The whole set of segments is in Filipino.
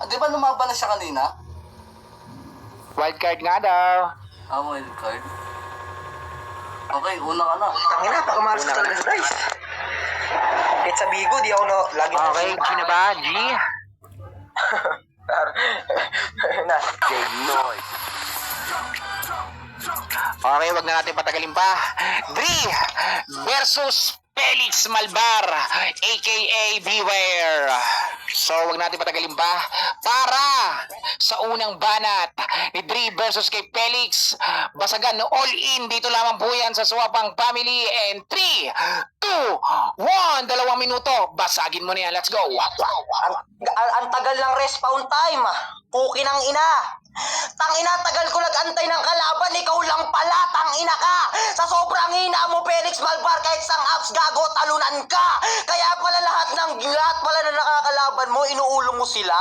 Di ba lumaban na siya kanina? Wildcard nga daw. Wild card. Okay, una ka na. Tangina, pagkamalas ka talaga sa dice. Kahit sa Bigo, di ako lagi Okay, G na ba? G? na. Okay, wag na natin patagalin pa. Dre versus Felix Malbar, aka Beware. So, wag natin patagalin pa. Para sa unang banat ni Dre versus kay Felix, basagan all in dito lamang po yan sa Swapang Family. And 3, 2, 1, 2 minuto. Basagin mo na yan. Let's go. Ang tagal ng respawn time. Puki ng ina. Tangina, tagal ko nag-antay ng kalaban, ikaw lang pala, tangina ka. Sa sobrang hina mo, Felix Malbar, kahit sang apps gago, talunan ka. Kaya pala lahat pala na nakakalaban mo, inuulong mo sila.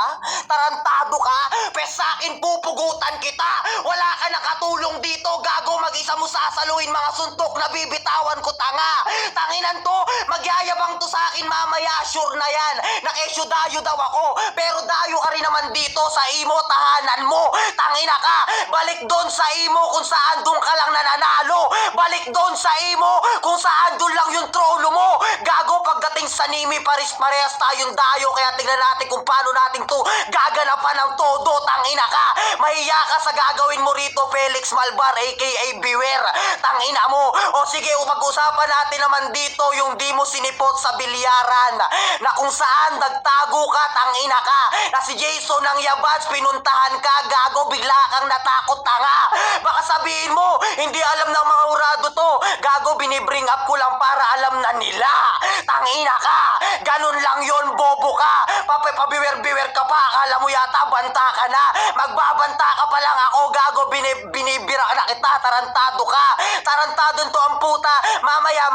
Tarantado ka, pes sa akin pupugutan kita. Wala ka nakatulong dito, gago, mag-isa mo sasaluin mga suntok na bibitawan ko, tanga. Tanginan to, magyayabang to sa akin mamaya, sure na yan. Nakesyo dayo daw ako, pero dayo ka rin naman dito sa imo tahanan mo. Tangina ka, balik doon sa imo kung saan doon ka lang nananalo. Balik doon sa imo kung saan doon lang yung trolo mo. Gago, pagdating sa Nimi, parehas tayong dayo. Kaya tingnan natin kung paano natin to gaganapan ng todo. Tangina ka, mahiya ka sa gagawin mo rito, Felix Malbar, aka Beware. Tangina mo. O sige, mag-usapan natin naman dito yung di mo sinipot sa bilyaran, na kung saan nagtago ka, tangina ka, na si Jason ng Yabats pinuntahan ka, gago, bigla kang natakot, tanga. Baka sabihin mo, hindi alam ng mga urado to. Gago, binibring up ko lang para alam na nila. Tangina ka, ganun lang yon, bobo ka. Pabiwer-biwer ka pa, akala mo yata banta ka na. Magbabanta ka pa lang ako, gago, binibira na kita, tarantado ka. Tarantado to ang puta. Mamaya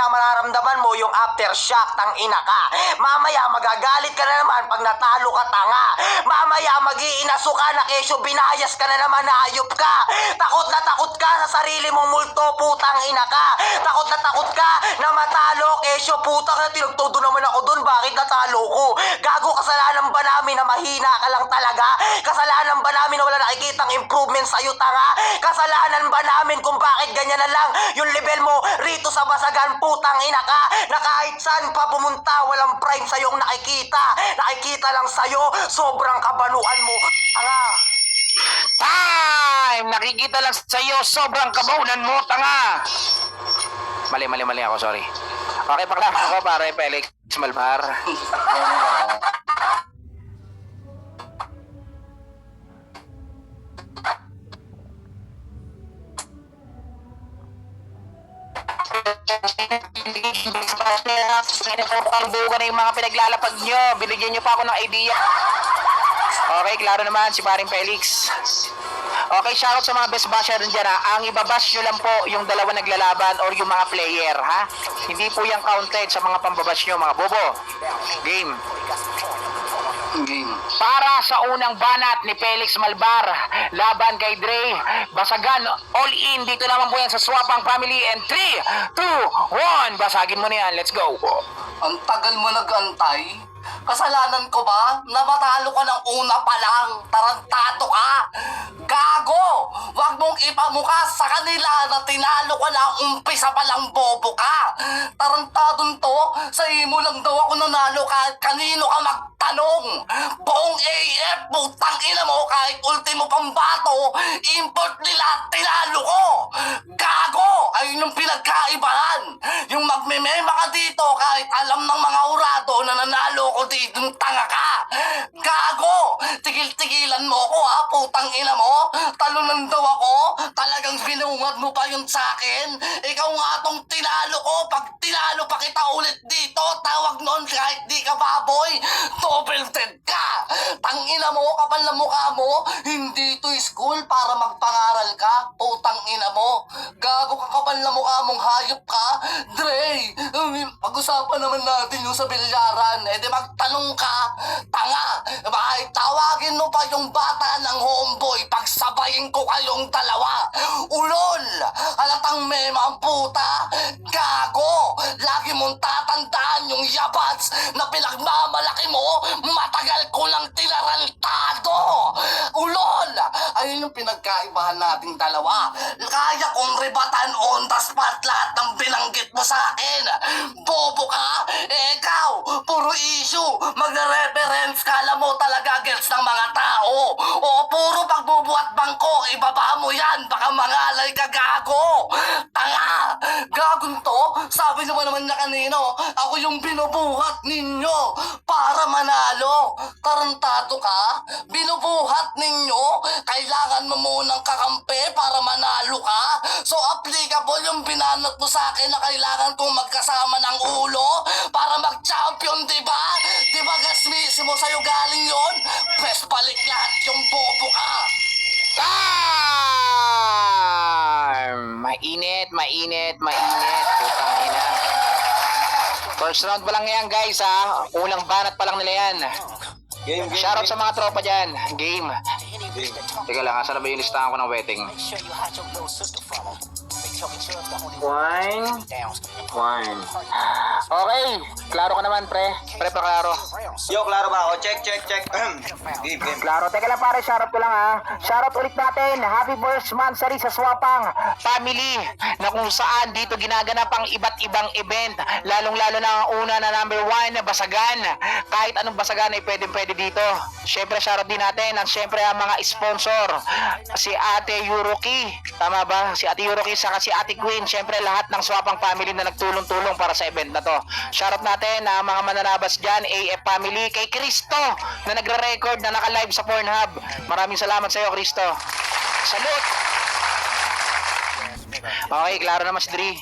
mararamdaman mo yung aftershock, tangina ka. Mamaya magagalit ka na naman pag natalo ka, tanga. Mamaya mag-iinaso ka na kesyo binayas ka na naman, hayop ka. Takot na takot ka sa sarili mong multo, putang ina ka. Takot na takot ka na matalo, kesyo putang na tinugtod naman ako dun, bakit natalo ko? Gago, kasalanan ba namin na mahina ka lang talaga? Kasalanan ba namin na wala nakikitang improvement sa'yo, tanga? Kasalanan ba namin kung bakit ganyan na lang yung level mo rito sa basagan, putang ina ka, na kahit saan pa pumunta, walang prime sa'yo ang nakikita. Nakikita lang sa'yo, sobrang kabanuan mo, tanga. Time! Nakikita lang sa'yo, sobrang kabaunan mo, tanga! Mali ako, sorry. Okay, paklap ako para Felix Malbar. Buka na yung mga pinaglalapag nyo. Binigyan nyo pa ako ng idea. Okay, klaro naman si paring Felix. Okay, shoutout sa mga best basher dyan ha. Ang ibabash nyo lang po yung dalawa naglalaban or yung mga player ha. Hindi po yung counted sa mga pambabash nyo, mga bobo. Game. Para sa unang banat ni Felix Malbar, laban kay Dre, basagan all in dito naman po yan sa Swapang Family. And 3, 2, 1, basagin mo na yan. Let's go. Ang tagal mo nag-antay. Kasalanan ko ba? Namatalo ka ng una pa lang. Tarantado ka. Gago! Huwag mong ipamukha sa kanila na tinalo ka na umpisa pa lang, bobo ka. Tarantadon to. Sa imo lang daw ako nanalo kahit kanino ka magtanong. Buong AF, putang ina mo, kahit ultimo pang bato, import nila, tinalo ko. Gago! Ayun yung pinagkaibahan. Yung magmemema ka dito kahit alam ng mga urado na nanalo ko dito, tanga ka. Gago! Tigil-tigilan mo ko ha, putang ina mo. Talunan daw ako. Talagang binungad mo pa yun sa akin. Ikaw nga tong tinalo ko. Pag tinalo pa kita ulit dito, tawag nun kahit di ka baboy, double-dead ka. Tangina mo, kapal na mukha mo. Hindi to school para magpangaral ka, putang ina mo. Gago ka, kapal na mukha mong hayop ka. Dre, pag-usapan naman natin yung sa bilyaran. Eh di magtanong ka, tanga. Bakit tawagin mo pa yung bata ng homeboy, pagsabayin ko kayong dalawa. Ulol, halatang mema ang puta. Gago, lagi mong tatandaan yung yabats na pinagmamalaki mo. Matagal ko lang tinaranta Ayun yung pinagkaibahan nating dalawa. Kaya kong ribatan on the spot lahat ng binanggit mo sa akin. Bobo ka? Ikaw, puro issue. Magre-reference ka, alam mo talaga gets ng mga tao. O puro pagbubuhat bangko, ibaba mo yan. Baka mangalay ka, gago. Tanga! Gagon to? Sabi naman na kanino, ako yung binubuhat ninyo para manalo. Tarantado ka? Binubuhat ninyo? Kailangan mo munang kakampi para manalo ka? So applicable yung binanat mo sa akin na kailangan kong magkasama ng ulo para mag-champion, diba? Diba gas mismo sa'yo galing yon? Best balik lahat yung bobo ka. Time! Mainit. Putang ina. First round pa lang yan, guys, ha? Unang banat pa lang nila yan. Shoutout sa mga tropa dyan. Game. Teka lang, asan na ba yung listahan ko ng wedding? Wine. Okay, klaro ka naman, pre. Pre, klaro. Yo, klaro ba ako? Check. Game. Klaro. Teka lang, pare, shoutout ko lang, ha. Shoutout ulit natin. Happy first monthsary sa Swapang Family na kung saan dito ginaganap ang iba't ibang event. Lalong-lalo na ang una na number 1, Basagan. Kahit anong basagan ay pwede dito. Siyempre, shoutout din natin ang siyempre ang mga sponsor. Si Ate Yuruki. Tama ba? Si Ate Yuruki saka si Ate Queen. Siyempre, lahat ng Swapang Family na nagtulong-tulong para sa event na to. Shoutout natin ang mga mananabas dyan, AF Family, kay Cristo na nagre-record na naka-live sa Pornhub. Maraming salamat sa iyo, Cristo. Salute! Okay, klaro naman si Dri.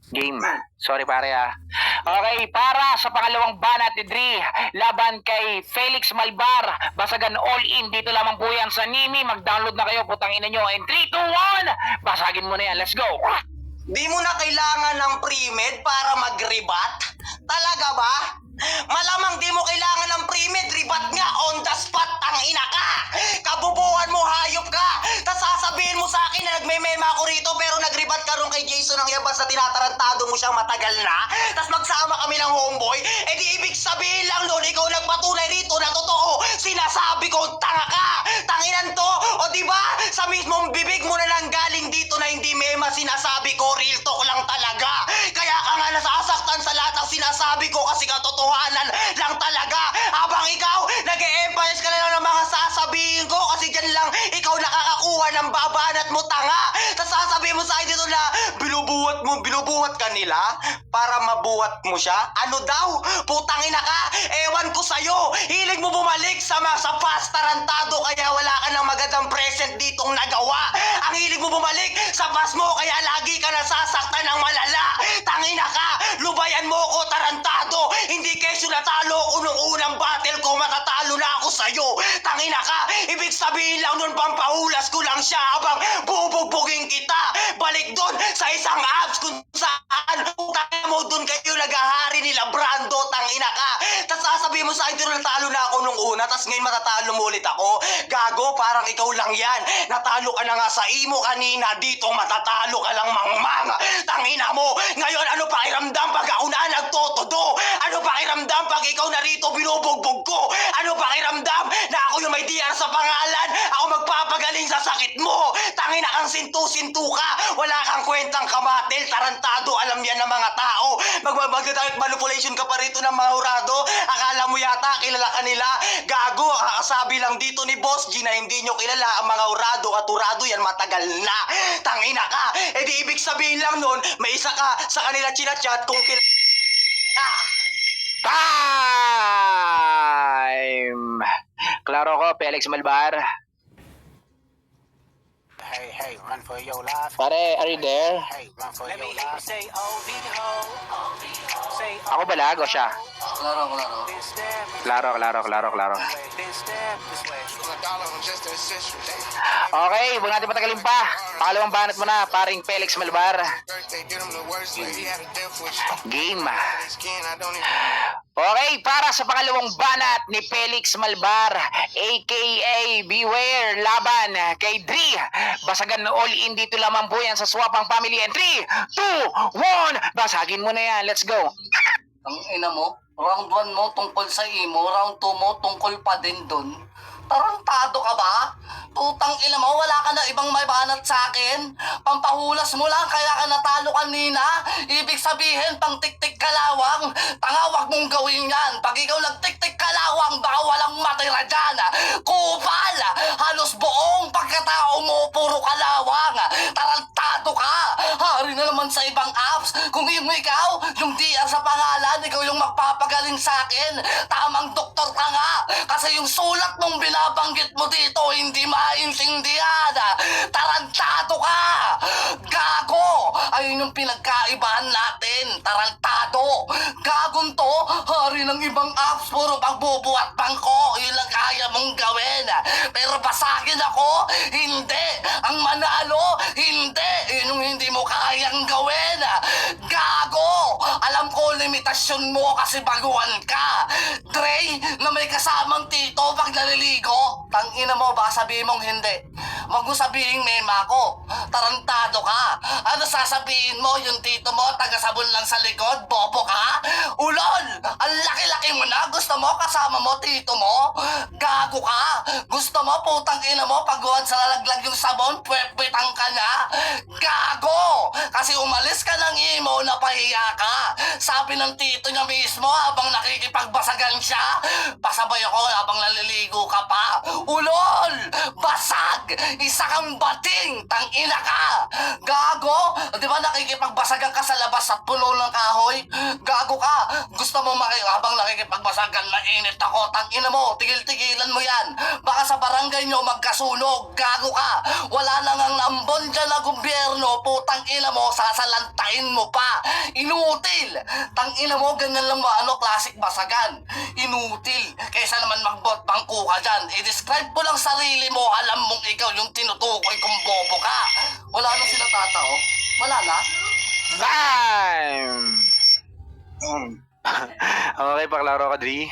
Game. Sorry pare ah. Okay, para sa pangalawang banat ni Dri, laban kay Felix Malbar, Basagan all in. Dito lamang po yan sa Nimi. Mag-download na kayo, putang ina nyo. And 3, 2, 1, basagin mo na yan. Let's go! Di mo na kailangan ng pre-med para mag-rebat? Talaga ba? Malamang di mo kailangan ng pre-med, rebat nga on the spot, ang ina ka! Kabubuhan mo, hayop ka! Tapos sasabihin mo sa akin na nagme-mema ako rito pero nag-rebat ka ron kay Jason ng Yabas na tinatarantado mo siyang matagal na? Tapos magsama kami ng homeboy? Eh di ibig sabihin lang nun, ikaw nagpatunay rito na totoo! Sinasabi ko, tanga ka! Tanginan to! O diba? Sa mismong bibig mo na lang galing dito na hindi mema sinasabi ko, real talk lang talaga! Kaya ka nga nasasaktan sa lahat ng sinasabi ko kasi katotohanan lang talaga. Habang ikaw, nag-e-emphasize ka lang ng mga sasabihin ko kasi dyan lang ikaw nakakakuha ng babanat mo, tanga. Tapos sasabihin mo sa akin dito na binubuhat ka nila para mabuhat mo siya. Ano daw? Putang ina ka. Ewan ko sa'yo. Hilig mo bumalik sa past tarantado kaya wala ka ng magandang present ditong nagawa. Ang hilig mo bumalik sa past mo kaya lagi ka nasasaktan ng malala. Tangina ka. Lubayan mo ko, tarantado. Hindi kesyo natalo ko nung unang battle ko, matatalo na ako sa'yo. Tangina ka. Ibig sabihin lang nun, pampahulas ko lang siya habang bubugbugin kita. Balik doon sa isang abs kung saan utang mo doon kayo naghahari nila Brando, tangina ka. Tapos sasabihin mo sa akin, natalo na ako nung una, tapos ngayon matatalo mo ulit ako. Gago, parang ikaw lang yan. Natalo ka na nga sa imo kanina, dito matatalo ka lang mangmang. Tangina mo, ngayon ano pakiramdam pag ako na nagtotodo? Ano pakiramdam pag ikaw narito binubugbog ko? Ano pakiramdam na ako yung may DR sa pangalan? Ako magpapagaling sa sakit mo. Tangina kang sintu-sintu ka. Wala kang kwentang kamatil, tarantado, alam yan ng mga tao. Manipulation ka pa rito ng mga hurado. Akala mo yata kilala ka nila. Gago, kakasabi lang dito ni Boss G na hindi nyo kilala ang mga hurado at hurado yan matagal na. Tangina ka. Eh di ibig sabihin lang nun, may isa ka sa kanila chinachat kung kilala. Time! Klaro ko, Felix Malbar. Hey, run for your life. Pare, are you there? Hey, run for your life. Say OVO. Say Ako ba lag o siya? Klaro. then step. Klaro. Then step this way. Okay, huwag natin patagalin pa. Pangalawang banat mo na, paring Felix Malbar. Game. Okay, para sa pangalawang banat ni Felix Malbar, aka Beware, laban kay Dri. Basagan all in, dito lamang po yan sa Swapang Family. And 3, 2, 1, basagin mo na yan. Let's go. Ang ina mo, round 1 mo tungkol sa imo, round 2 mo tungkol pa din dun. Tarantado ka ba? Putang ina mo, wala ka na ibang may banat sa akin? Pampahulas mo lang, kaya ka natalo kanina? Ibig sabihin, pang tiktik kalawang? Tanga, wag mong gawin yan. Pag ikaw nagtiktik kalawang, baka walang matira dyan. Kupal! Halos buong pagkatao mo, puro kalawang. Tarantado ka! Hari na naman sa ibang apps. Kung ikaw, yung DR sa pangalan, ikaw yung magpapagaling sa akin. Tamang doktor ka nga. Kasi yung sulat mong binabanggit mo dito, hindi maintindihan. Tarantado ka! Gago! Ayun yung pinagkaibahan natin. Tarantado! Gagong to, hari ng ibang apps, puro pagbubuhat bangko. Yun lang kaya mong gawin. Pero basagin ako, hindi. Ang manalo, hindi. Yun yung hindi mo kayang gawin. Gago! Alam ko limitasyon mo kasi baguhan ka. Dre, na may kasamang tito pag naliligo. Tangina mo, baka sabihin mong hindi. Wag mo sabihin mema ko. Tarantado ka. Ano sasabihin mo, yung tito mo, taga-sabon lang sa likod? Bobo ka? Ulol! Ang laki-laki mo na. Gusto mo kasama mo tito mo? Gago ka. Gusto mo putang ina mo pagguhan sa lalaglag yung sabon? Pwet-pwetang ka na? Gago! Kasi umalis ka ng imo na pahiya ka. Sabi ng tito niya mismo habang nakikipagbasagan siya, pasabay ako habang naliligo ka pa. Ulol! Basag! Isa kang bating! Tangina ka! Gago! Di ba nakikipagbasagan ka sa labas at puno ng kahoy? Gago ka! Gusto mo habang nakikipagbasagan, mainit ako. Tangina mo! Tigil-tigilan mo yan! Baka sa barangay nyo magkasunog. Gago ka! Wala nang ang ambon dyan na gobyerno. Putang ina mo, sasalantain mo pa. Inutil! Tangina mo, ganyan lang classic basagan. Inutil. Kaysa naman magbot bangko ka dyan. I-describe mo lang sarili mo, alam mong ikaw yung tinutukoy kung bobo ka. Wala na sila tatao. Wala na. Time! Okay, paklaro ka, Dre.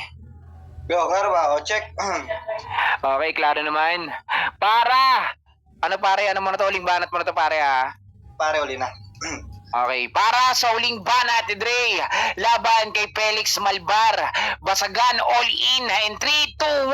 Go, klaro ba? O, check. Okay, klaro naman. Para! Ano pare? Ano mo na to? Uling banat mo na to pare ha? Pare, uli na. Okay, para sa uling banat, Dre, laban kay Felix Malbar. Basagan all in in 3, 2,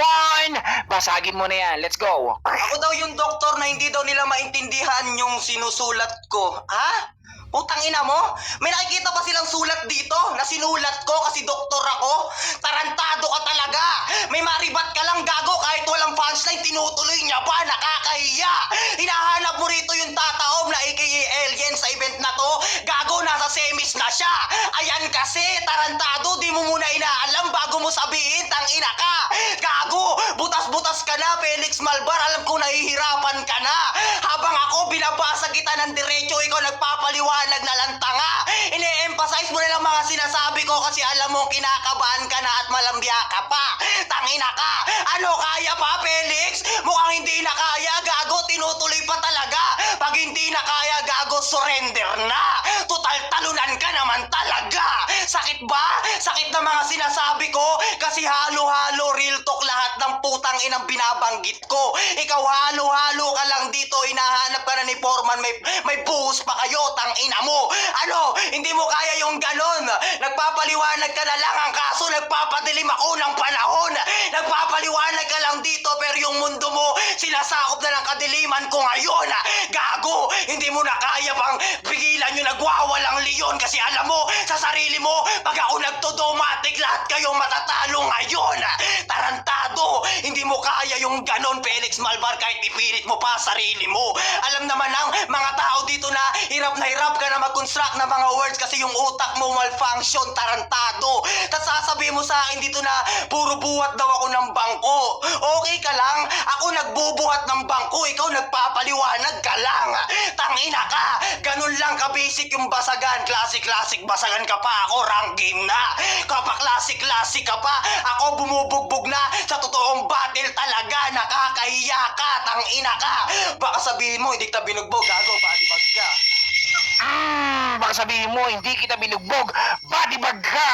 1. Basagin mo na yan. Let's go. Ako daw yung doktor na hindi daw nila maintindihan yung sinusulat ko. Ha? Putang ina mo? May nakikita pa silang sulat dito na sinulat ko kasi doktor ako? Tarantado ka talaga! May maribat ka lang gago kahit walang punchline, tinutuloy niya pa, nakakahiya! Hinahanap mo rito yung tataob na aka alien sa event na to? Gago, nasa semis na siya! Ayan kasi, tarantado, di mo muna inaalam bago mo sabihin, tangina ka! Gago, butas-butas ka na, Felix Malbar, alam ko nahihirapan ka na! Habang ako binabasa kita ng diretso, ikaw nagpapaliwanag na lang tanga. Ine-emphasize mo na lang mga sinasabi ko kasi alam mo kinakabahan ka na at malambya ka pa. Tangina ka. Ano kaya pa, Felix? Mukhang hindi na kaya, gago. Tinutuloy pa talaga. Pag hindi na kaya, gago, surrender na. Total talunan ka naman talaga. Sakit ba? Sakit na mga sinasabi ko kasi halo-halo real talk lahat ng putang inang binabanggit ko. Ikaw halo-halo ka lang dito, hinahanap ka na ni Foreman, may buhos pa kayo, tang ina mo. Ano, hindi mo kaya yung ganon. Nagpapaliwanag ka na lang, ang kaso nagpapadilim ako ng panahon. Nagpapaliwanag ka lang dito pero yung mundo mo sinasakop na ng kadiliman ko ngayon. Gago, hindi mo na kaya pang pigilan yung nagwawalang leon kasi alam mo sa sarili mo pag ako nagtodomatic lahat kayo matatalo ngayon. Tarantado, hindi mo kaya yung ganon, Felix Malbar, kahit ipilit mo pa sarili mo. Alam naman ng mga tao dito na hirap ka na mag-construct ng mga words kasi yung utak mo malfunction, tarantado. Tapos sasabihin mo sa akin dito na puro buhat daw ako ng bangko. Okay ka lang? Ako nagbubuhat ng bangko, ikaw nagpapaliwanag ka lang. Tangina ka, ganun lang ka-basic yung basagan. Classic basagan ka pa, ako rank game na. Kapag classic ka pa, ako bumubugbog na. Sa totoong battle talaga, nakakahiya ka, tangina ka. Baka sabihin mo, hindi kita binugbog, gago, body bag ka. Baka sabihin mo, hindi kita binugbog. Body bag ka!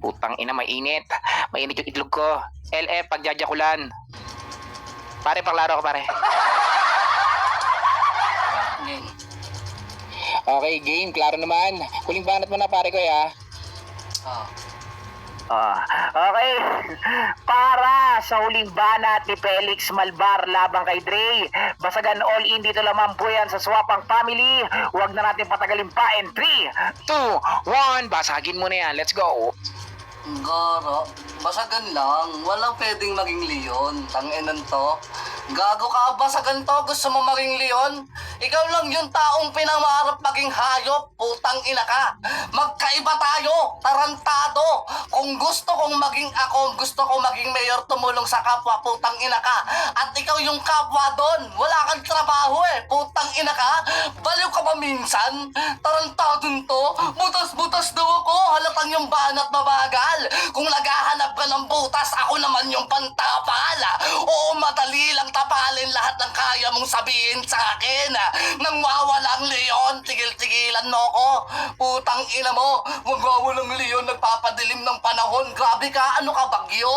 Putang ina, mainit. Mainit yung itlog ko. LF, pagjajakulan. Pare, paklaro ko, pare. Game. Okay, game. Klaro naman. Huling banat mo na, pare ko, ya. Ah. Okay. Para sa huling banat ni Felix Malbar labang kay Dre. Basagan all in dito lamang po yan sa Swapang Family. Huwag na natin patagalin pa. And 3, 2, 1, basagin mo na yan. Let's go. Garo, basagan lang. Walang pwedeng maging leon. Tanginan to. Gago ka, basagan to. Gusto mo maging leon? Ikaw lang yung taong pinangarap maging hayop. Putang ina ka. Magkaiba tayo. Tarantado. Kung gusto kong maging ako, gusto kong maging mayor, tumulong sa kapwa. Putang ina ka. At ikaw yung kapwa doon. Wala kang trabaho eh. Putang ina ka. Baliw ka ba minsan? Tarantadon to. Butas-butas daw ako. Halatang yung banat mabagal. Kung naghahanap ka ng butas, ako naman yung pantapal. Oo, madali lang tapalin lahat ng kaya mong sabihin sa akin. Nang wawalang leon, tigil-tigilan mo ko. Putang ina mo, wag wawalang leon, nagpapadilim ng panahon. Grabe ka, ano ka, bagyo?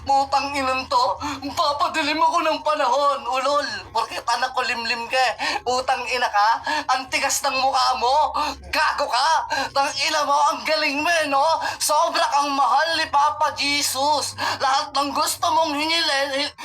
Putang inan to, papadilim ako ng panahon. Ulol, porket anak ko limlim ka. Putang ina ka, ang tigas ng mukha mo. Gago ka, tang ina mo, ang galing mo eh, no? Sobra kang mahal ni Papa Jesus. Lahat ng gusto mong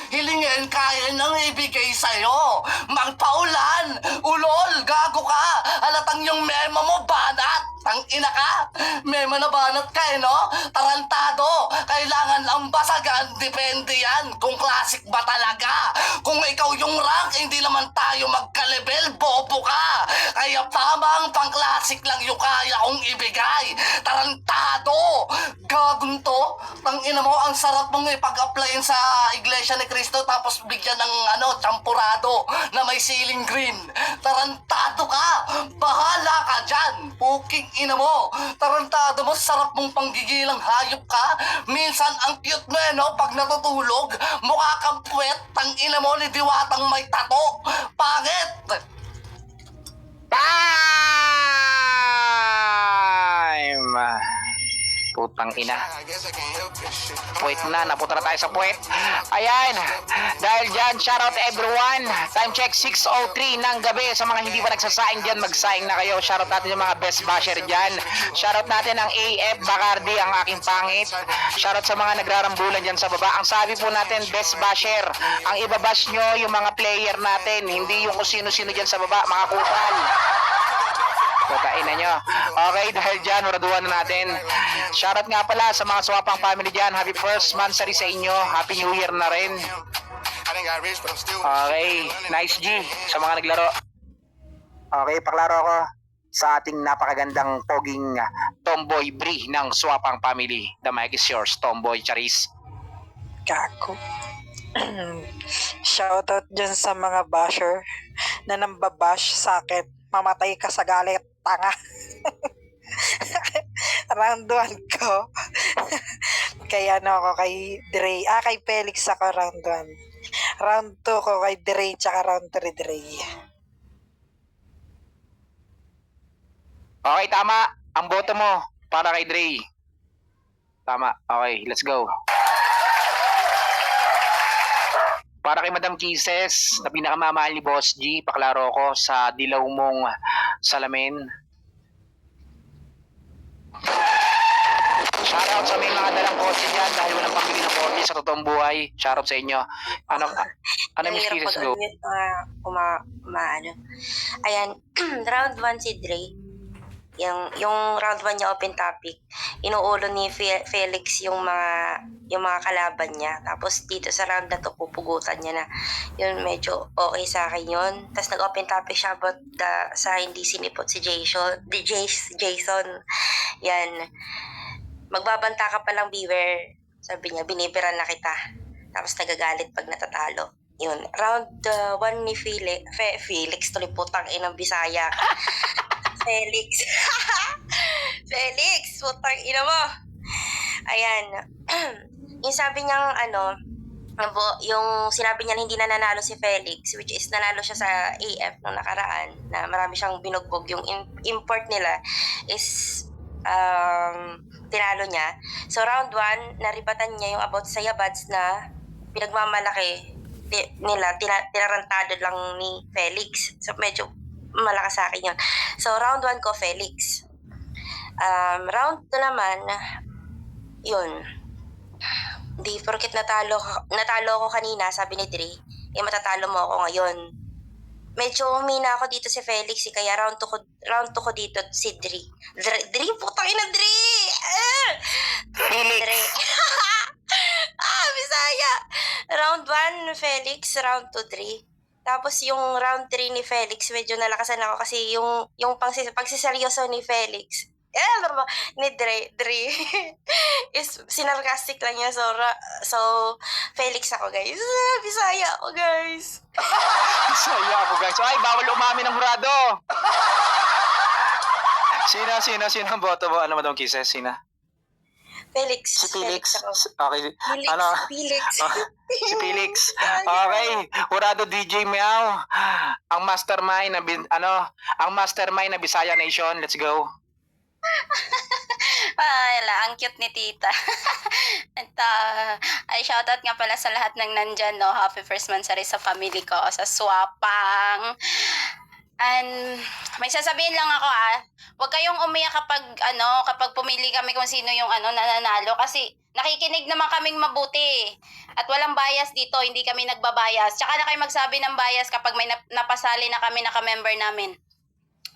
hilingin, kaya nang ibigay sa'yo. Magpaulan, ulol, gago ka. Halatang yung memo mo, banat. Tang ina ka, memo na banat ka eh, no? Tarantado, kailangan lang basagan, depende yan kung classic ba talaga. Kung ikaw yung rank, hindi naman tayo magka-level, bobo ka. Kaya tamang pang-classic lang yung kaya kong ibigay. Tarantado, gagun to. Tang ina mo, ang sarap mong ipag-applyin sa Iglesia ni Cristo tapos bigyan ng champurado na may ceiling green. Tarantado ka, bahala ka dyan. Puking ina mo, tarantado mo, sarap mong panggigilang hayop ka. Minsan ang cute mo eh, no? Pag natutulog, mukha kang puwet. Tang ina mo, ni diwatang may tato. Pangit! Time! Putang ina. Puwet na, napunta na tayo sa puwet. Ayan, dahil dyan, shoutout everyone. Time check 6:03 ng gabi. Sa mga hindi pa nagsasaing dyan, magsaing na kayo. Shoutout natin yung mga best basher dyan. Shoutout natin ang AF Bacardi, ang aking pangit. Shoutout sa mga nagrarambulan dyan sa baba. Ang sabi po natin, best basher. Ang ibabash nyo yung mga player natin, hindi yung kung sino-sino dyan sa baba, mga kupal. Putain na nyo. Okay, dahil dyan, muraduhan na natin. Shoutout nga pala sa mga Swapang Family dyan. Happy first monthsary sa inyo. Happy New Year na rin. Okay, nice G sa mga naglaro. Okay, paklaro ako sa ating napakagandang poging Tomboy Bri ng Swapang Family. The mic is yours, Tomboy Charis. Kako. Shoutout dyan sa mga basher na nambabash sa akin. Mamatay ka sa galit, tanga. Round 1 ko. Kay kay Dre. Kay Felix ako round 1. Round 2 ko kay Dre, tsaka round 3 Dre. Okay, tama. Ang boto mo para kay Dre. Tama. Okay, let's go. Para kay Madam Kisses, na pinakamamahal ni Boss G, paklaro ko sa dilaw mong salamin. Shoutout sa may mga dalang kotse dyan dahil walang pambili ng kotse sa totoong buhay. Shoutout sa inyo. Ano Miss Kisses, go? Ayan, round 1 si Dre. Yung round 1 niya open topic, inuulo ni Felix yung mga kalaban niya. Tapos dito sa round na to, pupugutan niya na. Yun, medyo okay sa akin yun. Tapos nag-open topic siya about sa hindi sinipot si Jason. Yan. Magbabanta ka palang, beware. Sabi niya, binibiran na kita. Tapos nagagalit pag natatalo. Yun. Round 1 ni Felix, tuloy putang inang Bisaya ka. Felix. Felix, putang ina mo. Ayan. Yung sabi niyang yung sinabi niya na hindi na nanalo si Felix, which is nanalo siya sa AF nung nakaraan, na marami siyang binugbog. Yung import nila is tinalo niya. So round 1, naribatan niya yung about sa Yabads na pinagmamalaki nila, tinarantado lang ni Felix. So medyo malakas sa akin yun. So round 1 ko Felix. Round 2 naman, yun. Di, porket natalo ako kanina, sabi ni Dre, eh matatalo mo ako ngayon. Medyo humina ako dito si Felix, kaya round 2 ko dito si Dre. Dre, putang ina, Dre! Felix. Dre. Bisaya! Round 1, Felix. Round 2, Dre. Tapos yung round 3 ni Felix, medyo nalakasan ako kasi yung pagsiseryoso ni Felix, ni Dre is sinarcastic lang niya. So Felix ako, guys. Bisaya ako, guys. Saya ako guys. Ay, bawal umami ng hurado. Sino ang boto mo? Ano mo itong kisses? Sino? Felix. Si Felix. ako. Okay. Felix. Ano? Felix. Si Felix. Okay. Hurado DJ Meow. Ang mastermind ang mastermind na Bisaya Nation. Let's go. Wala, ang cute ni tita. At ay shoutout nga pala sa lahat ng nandyan, no? Happy first monthsary sa family ko, sa Swapang. And may sasabihin lang ako, huwag kayong umiyak kapag pumili kami kung sino yung nananalo, kasi nakikinig naman kaming mabuti. At walang bias dito, hindi kami nagbabias. Tsaka na kayo magsabi ng bias kapag may napasali na kami naka-member namin.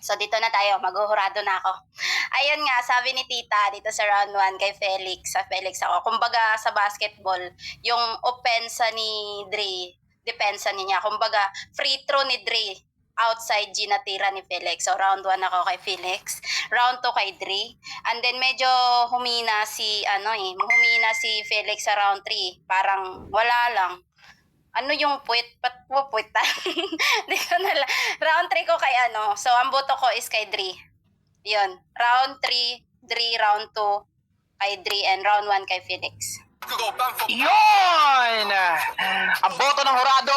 So, dito na tayo. Maghuhurado na ako. Ayun nga, sabi ni tita dito sa round 1 kay Felix. Sa Felix ako. Kumbaga, sa basketball, yung opensa ni Dre, depensa niya. Kumbaga, free throw ni Dre, outside ginatira ni Felix. So, round 1 ako kay Felix. Round 2 kay Dre. And then, medyo humina si Felix sa round 3. Parang wala lang. Ano yung puwit? Ba't mo puwitan? Dito na lang. Round 3 ko kay So, ang boto ko is kay Dre. Yun. Round 3, Dre. Round 2, kay Dre. And round 1 kay Felix. Yon! Ang boto ng hurado.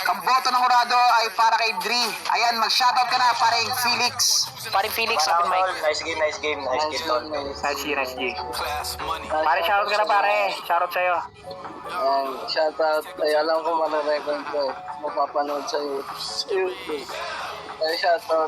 Ang boto ng hurado ay para kay Dre. Ayan, mag-shoutout ka na, paring Felix. Paring Felix, open mic. Nice game, tol. Nice G. Pare, shoutout ka na, pare. Shoutout sa'yo. Shoutout. Ay, alam ko manorecord ko. Mapapanood sa YouTube. Ay, shoutout